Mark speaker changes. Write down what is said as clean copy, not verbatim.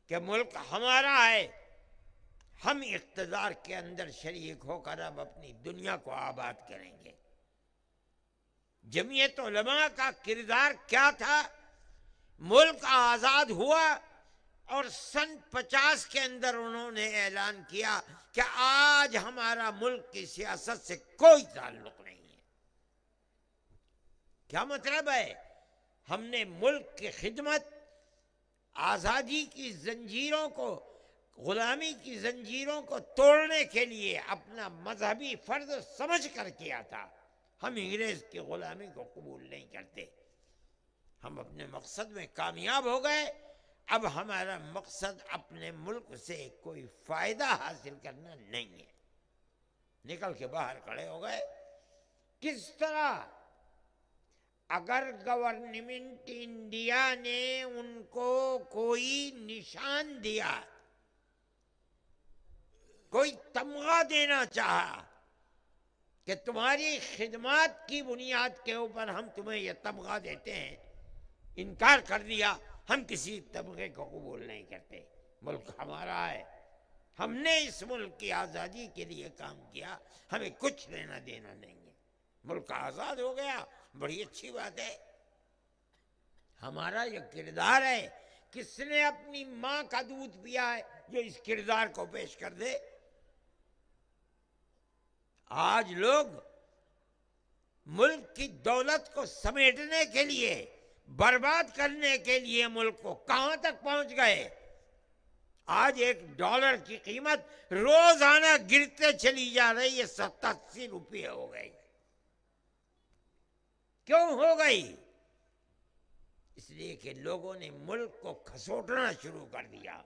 Speaker 1: کہ ملک ہمارا ہے، ہم اقتدار کے اندر شریک ہو کر اب اپنی دنیا کو آباد کریں گے۔ جمعیت علماء کا کردار کیا تھا؟ ملک آزاد ہوا اور سن 50 کے اندر انہوں نے اعلان کیا کہ آج ہمارا ملک کی سیاست سے کوئی تعلق نہیں ہے۔ کیا مطلب ہے؟ ہم نے ملک کی خدمت، آزادی کی زنجیروں کو، غلامی کی زنجیروں کو توڑنے کے لیے اپنا مذہبی فرض سمجھ کر کیا تھا۔ ہم انگریز کی غلامی کو قبول نہیں کرتے۔ ہم اپنے مقصد میں کامیاب ہو گئے، اب ہمارا مقصد اپنے ملک سے کوئی فائدہ حاصل کرنا نہیں ہے۔ نکل کے باہر کھڑے ہو گئے۔ کس طرح؟ اگر گورنمنٹ انڈیا نے ان کو کوئی نشان دیا، کوئی تمغہ دینا چاہا کہ تمہاری خدمات کی بنیاد کے اوپر ہم تمہیں یہ تمغہ دیتے ہیں، انکار کر دیا، ہم کسی تمغے کو قبول نہیں کرتے، ملک ہمارا ہے، ہم نے اس ملک کی آزادی کے لیے کام کیا، ہمیں کچھ لینا دینا نہیں ہے، ملک آزاد ہو گیا، بڑی اچھی بات ہے۔ ہمارا یہ کردار ہے۔ کس نے اپنی ماں کا دودھ پیا ہے جو اس کردار کو پیش کر دے؟ آج لوگ ملک کی دولت کو سمیٹنے کے لیے، برباد کرنے کے لیے ملک کو کہاں تک پہنچ گئے؟ آج $1 کی قیمت روزانہ گرتے چلی جا رہی ہے، 87 روپے ہو گئی۔ کیوں ہو گئی؟ اس لیے کہ لوگوں نے ملک کو کھسوٹنا شروع کر دیا۔